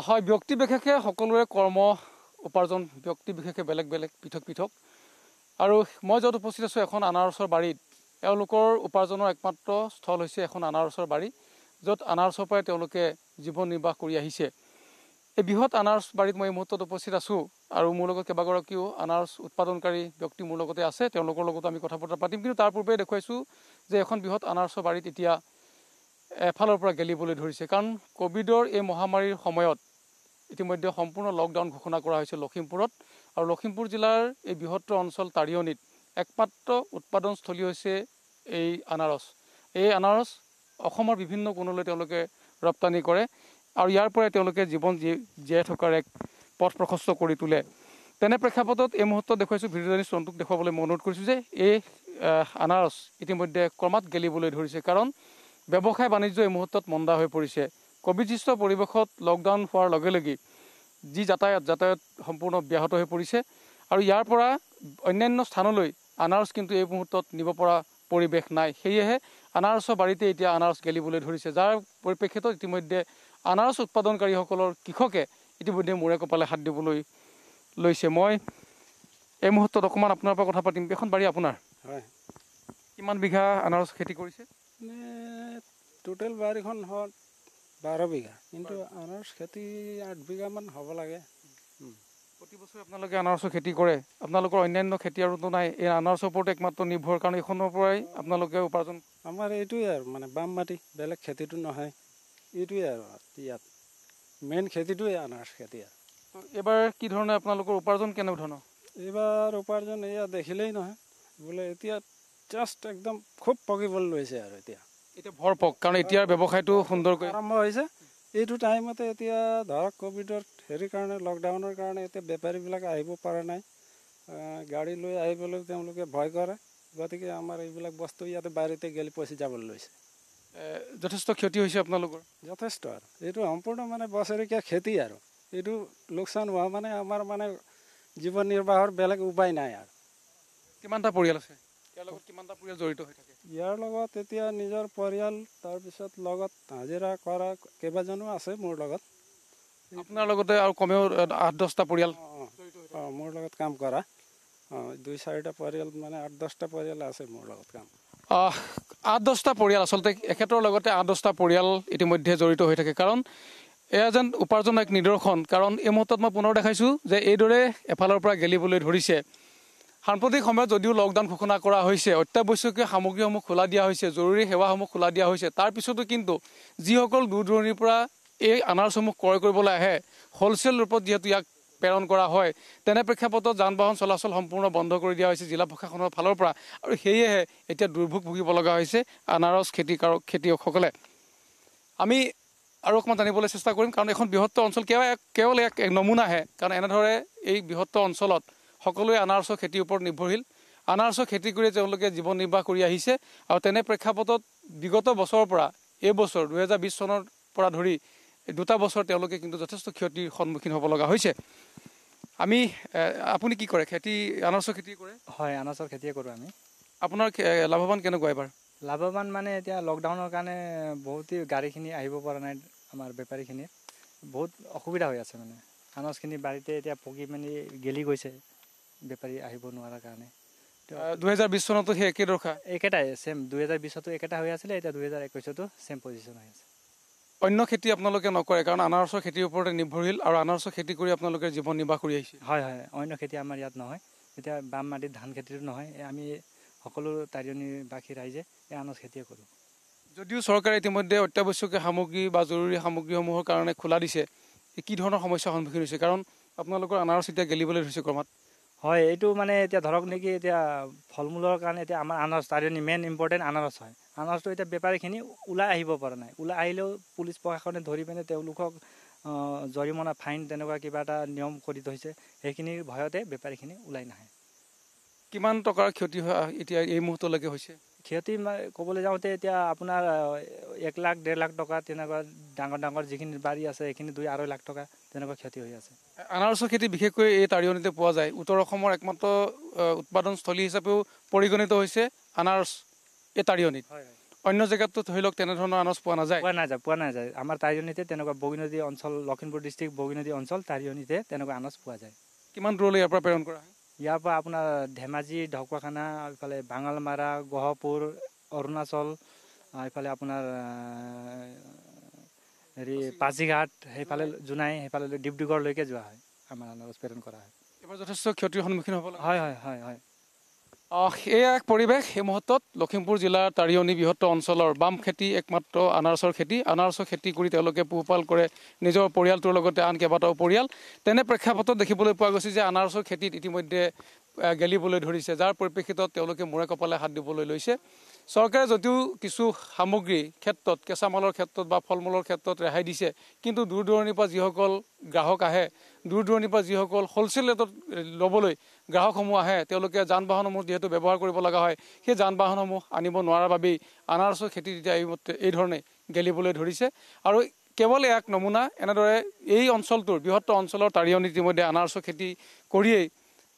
হয়, ব্যক্তি বিশেষে সকলোৰে কৰ্ম উপাৰ্জন ব্যক্তি বিশেষে বেলেগ বেলেগ পৃথক পৃথক আৰু মই য'ত উপস্থিত আছোঁ এখন আনাৰসৰ বাৰীত তেওঁলোকৰ উপাৰ্জনৰ একমাত্ৰ স্থল হৈছে এখন আনাৰসৰ বাৰী য'ত আনাৰসৰ পৰাই তেওঁলোকে জীৱন নিৰ্বাহ কৰি আহিছে। এই বৃহৎ আনাৰস বাৰীত মই এই মুহূৰ্তত উপস্থিত আছোঁ আৰু মোৰ লগত কেইবাগৰাকীও আনাৰস উৎপাদনকাৰী ব্যক্তি মোৰ লগতে আছে, তেওঁলোকৰ লগতো আমি কথা বতৰা পাতিম। কিন্তু তাৰ পূৰ্বে দেখুৱাইছোঁ যে এখন বৃহৎ আনাৰসৰ বাৰীত এতিয়া এফালৰ পৰা গেলিবলৈ ধৰিছে, কাৰণ ক'ভিডৰ এই মহামাৰীৰ সময়ত ইতিমধ্যে সম্পূৰ্ণ লকডাউন ঘোষণা কৰা হৈছে লখিমপুৰত আৰু লখিমপুৰ জিলাৰ এই বৃহত্তৰ অঞ্চল তাৰিয়নিত একমাত্ৰ উৎপাদনস্থলী হৈছে এই আনাৰস। এই আনাৰস অসমৰ বিভিন্ন কোণলৈ তেওঁলোকে ৰপ্তানি কৰে আৰু ইয়াৰ পৰাই তেওঁলোকে জীৱন জীয়াই থকাৰ এক পথ প্ৰশস্ত কৰি তোলে। তেনে প্ৰেক্ষাপটত এই মুহূৰ্তত দেখুৱাইছোঁ ভিডিঅ' জাৰ্নেলিষ্ট চন্তুক দেখুৱাবলৈ মই অনুৰোধ কৰিছোঁ যে এই আনাৰস ইতিমধ্যে ক্ৰমাৎ গেলিবলৈ ধৰিছে, কাৰণ ব্যৱসায় বাণিজ্য এই মুহূৰ্তত মন্দা হৈ পৰিছে। ক'ভিডযুক্ত পৰিৱেশত লকডাউন হোৱাৰ লগে লগে যি যাতায়াত সম্পূৰ্ণ ব্যাহত হৈ পৰিছে আৰু ইয়াৰ পৰা অন্যান্য স্থানলৈ আনাৰস কিন্তু এই মুহূৰ্তত নিব পৰা পৰিৱেশ নাই। সেয়েহে আনাৰসৰ বাৰীতে এতিয়া আনাৰস গেলিবলৈ ধৰিছে, যাৰ পৰিপ্ৰেক্ষিতত ইতিমধ্যে আনাৰস উৎপাদনকাৰীসকলৰ কৃষকে ইতিমধ্যে মূৰে কপালে হাত দিবলৈ লৈছে। মই এই মুহূৰ্তত অকণমান আপোনাৰ পৰা কথা পাতিম। এখন বাৰী আপোনাৰ? হয়। কিমান বিঘা আনাৰস খেতি কৰিছে? টোটেল বাৰীখন হ'ল 12 বিঘা, কিন্তু আনাৰস খেতি 8 বিঘামান হ'ব লাগে। প্ৰতি বছৰে আপোনালোকে আনাৰসৰ খেতি কৰে, আপোনালোকৰ অন্যান্য খেতি আৰুতো নাই, এই আনাৰসৰ ওপৰতে একমাত্ৰ নিৰ্ভৰ, কাৰণ এইখনৰ পৰাই আপোনালোকে উপাৰ্জন? আমাৰ এইটোৱে আৰু মানে বাম মাটি, বেলেগ খেতিটো নহয়, এইটোৱে আৰু ইয়াত মেইন খেতিটোৱে আনাৰস খেতি। আৰু এইবাৰ কি ধৰণে আপোনালোকৰ উপাৰ্জন কেনে ধৰণৰ? এইবাৰ উপাৰ্জন এয়া দেখিলেই নহয়, বোলে এতিয়া জাষ্ট একদম খুব পকিবলৈ লৈছে আৰু এতিয়া ভৰপক, কাৰণ এতিয়াৰ ব্যৱসায়টো সুন্দৰকৈ আৰম্ভ হৈছে। এইটো টাইমতে এতিয়া ধৰক ক'ভিডৰ হেৰিৰ কাৰণে, লকডাউনৰ কাৰণে এতিয়া বেপাৰীবিলাক আহিব পৰা নাই, গাড়ী লৈ আহিবলৈ তেওঁলোকে ভয় কৰে, গতিকে আমাৰ এইবিলাক বস্তু ইয়াতে বাৰীতে গেলি পচি যাবলৈ লৈছে। যথেষ্ট ক্ষতি হৈছে আপোনালোকৰ? যথেষ্ট, আৰু এইটো সম্পূৰ্ণ মানে বছৰেকীয়া খেতি, আৰু এইটো লোকচান হোৱা মানে আমাৰ মানে জীৱন নিৰ্বাহৰ বেলেগ উপায় নাই। আৰু কিমানটা পৰিয়াল আছে ইয়াৰ লগত? কিমানটা পৰিয়াল জড়িত হৈ থাকে ইয়াৰ লগত? এতিয়া নিজৰ পৰিয়াল, তাৰপিছত লগত হাজিৰা কৰা কেইবাজনো আছে মোৰ লগত। আপোনাৰ লগতে আৰু কমেও 8-10টা পৰিয়াল? মোৰ লগত কাম কৰা 2-4টা পৰিয়াল, মানে 8-10টা পৰিয়াল আছে মোৰ লগত কাম। 8-10টা পৰিয়াল, আচলতে এখেতৰ লগতে 8-10টা পৰিয়াল ইতিমধ্যে জড়িত হৈ থাকে, কাৰণ এয়া যেন উপাৰ্জনৰ এক নিদৰ্শন। কাৰণ এই মুহূৰ্তত মই পুনৰ দেখাইছোঁ যে এইদৰে এফালৰ পৰা গেলিবলৈ ধৰিছে। সাম্প্ৰতিক সময়ত যদিও লকডাউন ঘোষণা কৰা হৈছে, অত্যাৱশ্যকীয় সামগ্ৰীসমূহ খোলা দিয়া হৈছে, জৰুৰী সেৱাসমূহ খোলা দিয়া হৈছে, তাৰ পিছতো কিন্তু যিসকল দূৰ দূৰণিৰ পৰা এই আনাৰসসমূহ ক্ৰয় কৰিবলৈ আহে, হ'লচেল ৰূপত যিহেতু ইয়াক প্ৰেৰণ কৰা হয়, তেনে প্ৰেক্ষাপটত যান বাহন চলাচল সম্পূৰ্ণ বন্ধ কৰি দিয়া হৈছে জিলা প্ৰশাসনৰ ফালৰ পৰা, আৰু সেয়েহে এতিয়া দুৰ্ভোগ ভুগিব লগা হৈছে আনাৰস খেতিয়কসকলে। আমি আৰু অকণমান জানিবলৈ চেষ্টা কৰিম, কাৰণ এখন বৃহত্তৰ অঞ্চল কেৱল এক নমুনাহে, কাৰণ এনেদৰে এই বৃহত্তৰ অঞ্চলত সকলোৱে আনাৰসৰ খেতিৰ ওপৰত নিৰ্ভৰশীল। আনাৰসৰ খেতি কৰি তেওঁলোকে জীৱন নিৰ্বাহ কৰি আহিছে, আৰু তেনে প্ৰেক্ষাপটত বিগত বছৰৰ পৰা এই বছৰ 2020 চনৰ পৰা ধৰি 2টা বছৰ তেওঁলোকে কিন্তু যথেষ্ট ক্ষতিৰ সন্মুখীন হ'ব লগা হৈছে। আপুনি কি কৰে? আনাৰসৰ খেতি কৰে? হয়, আনাৰসৰ খেতিয়ে কৰোঁ আমি। আপোনাৰ লাভৱান কেনেকুৱা এবাৰ? লাভৱান মানে এতিয়া লকডাউনৰ কাৰণে বহুতেই গাড়ীখিনি আহিব পৰা নাই, আমাৰ বেপাৰীখিনিৰ বহুত অসুবিধা হৈ আছে। মানে আনাৰসখিনি বাৰীতে এতিয়া পকি মেলি গেলি গৈছে, বেপাৰী আহিব নোৱাৰাৰ কাৰণে। 2020 চনতো সেই একেদশা? একেটাই ছেম, 2020তো একেটা হৈ আছিলে, এতিয়া 2021তো ছেম পজিশ্যন হৈ আছে। অন্য খেতি আপোনালোকে নকৰে, কাৰণ আনাৰসৰ খেতিৰ ওপৰতে নিৰ্ভৰশীল, আৰু আনাৰসৰ খেতি কৰি আপোনালোকে জীৱন নিৰ্বাহ কৰি আহিছে? হয়, অন্য খেতি আমাৰ ইয়াত নহয়। এতিয়া বাম মাটিত ধান খেতিটো নহয়, আমি সকলো তাৰিয়নীবাসী ৰাইজে এই আনাৰস খেতিয়ে কৰোঁ। যদিও চৰকাৰে ইতিমধ্যে অত্যাৱশ্যকীয় সামগ্ৰী বা জৰুৰী সামগ্ৰীসমূহৰ কাৰণে খোলা দিছে, কি ধৰণৰ সমস্যাৰ সন্মুখীন হৈছে? কাৰণ আপোনালোকৰ আনাৰস এতিয়া গেলিবলৈ ধৰিছে ক্ৰমাৎ। হয়, এইটো মানে এতিয়া ধৰক নেকি, এতিয়া ফল মূলৰ কাৰণে এতিয়া আমাৰ আনাৰস তাৰিয়নী মেইন ইম্পৰ্টেণ্ট আনাৰস হয়। আনাৰসটো এতিয়া বেপাৰীখিনি ওলাই আহিব পৰা নাই। ওলাই আহিলেও পুলিচ প্ৰশাসনে ধৰি পিনে তেওঁলোকক জৰিমনা, ফাইন তেনেকুৱা কিবা এটা নিয়ম কৰি থৈছে, সেইখিনিৰ ভয়তে বেপাৰীখিনি ওলাই নাহে। কিমান টকাৰ ক্ষতি এতিয়া এই মুহূৰ্তলৈকে হৈছে? ক্ষতি ক'বলৈ যাওঁতে এতিয়া আপোনাৰ 1 লাখ 1.5 লাখ টকা তেনেকুৱা, ডাঙৰ যিখিনি বাৰী আছে সেইখিনি 2-2.5 লাখ টকা তেনেকুৱা ক্ষতি হৈ আছে। আনাৰসৰ খেতি বিশেষকৈ এই তাৰিয়নীতে পোৱা যায়। উত্তৰ অসমৰ একমাত্ৰ উৎপাদনস্থলী হিচাপেও পৰিগণিত হৈছে আনাৰস এই তাৰিয়নীত। অন্য জেগাতো ধৰি লওক তেনেধৰণৰ আনাৰস পোৱা নাযায়। পোৱা নাযায় আমাৰ তাৰিয়নিতে তেনেকুৱা বগীনদী অঞ্চল লখিমপুৰ ডিষ্ট্ৰিক্ট বগীনদী অঞ্চল তাৰিয়নিতে তেনেকুৱা আনাৰস পোৱা যায়। কিমান দূৰলৈ ইয়াৰ পৰা প্ৰেৰণ কৰা হয়? ইয়াৰ পৰা আপোনাৰ ধেমাজি ঢকুৱাখানা এইফালে বাঙালমাৰা গহপুৰ অৰুণাচল এইফালে আপোনাৰ হেৰি পাছিঘাট সেইফালে জোনাই সেইফালে ডিব্ৰুগড়লৈকে যোৱা হয় আমাৰ আনাৰস প্ৰেৰণ কৰা হয়। এবাৰ যথেষ্ট ক্ষতিৰ সন্মুখীন হ'ব লাগে। হয় এয়া এক পৰিৱেশ এই মুহূৰ্তত লখিমপুৰ জিলাৰ তাৰিয়নি বৃহত্তৰ অঞ্চলৰ বাম খেতি একমাত্ৰ আনাৰসৰ খেতি কৰি তেওঁলোকে পোহপাল কৰে নিজৰ পৰিয়ালটোৰ লগতে আন কেইবাটাও পৰিয়াল। তেনে প্ৰেক্ষাপটত দেখিবলৈ পোৱা গৈছে যে আনাৰসৰ খেতিত ইতিমধ্যে গেলিবলৈ ধৰিছে, যাৰ পৰিপ্ৰেক্ষিতত তেওঁলোকে মূৰে কপালে হাত দিবলৈ লৈছে। চৰকাৰে যদিও কিছু সামগ্ৰী ক্ষেত্ৰত কেঁচা মালৰ ক্ষেত্ৰত বা ফল মূলৰ ক্ষেত্ৰত ৰেহাই দিছে, কিন্তু দূৰ দূৰণিৰ পৰা যিসকল গ্ৰাহক আহে, দূৰ দূৰণিৰ পৰা যিসকল হ'লচেল ৰেটত ল'বলৈ গ্ৰাহকসমূহ আহে, তেওঁলোকে যান বাহনসমূহ যিহেতু ব্যৱহাৰ কৰিব লগা হয়, সেই যান বাহনসমূহ আনিব নোৱাৰাৰ বাবেই আনাৰসৰ খেতি এতিয়া এই ধৰণে গেলিবলৈ ধৰিছে। আৰু কেৱল এক নমুনা, এনেদৰে এই অঞ্চলটোৰ বৃহত্তৰ অঞ্চলৰ তাৰিয়নিত ইতিমধ্যে আনাৰসৰ খেতি কৰিয়েই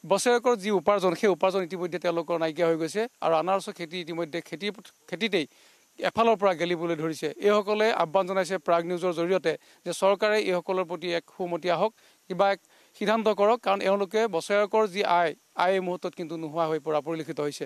বছৰেকৰ যি উপাৰ্জন, সেই উপাৰ্জন ইতিমধ্যে তেওঁলোকৰ নাইকিয়া হৈ গৈছে। আৰু আনাৰসৰ খেতি ইতিমধ্যে খেতিতেই এফালৰ পৰা গেলিবলৈ ধৰিছে। এইসকলে আহ্বান জনাইছে প্ৰাগ নিউজৰ জৰিয়তে যে চৰকাৰে এইসকলৰ প্ৰতি এক সুমতি আহক, কিবা এক সিদ্ধান্ত কৰক, কাৰণ এওঁলোকে বছৰেকৰ যি আয় এই মুহূৰ্তত কিন্তু নোহোৱা হৈ পৰা পৰিলক্ষিত হৈছে।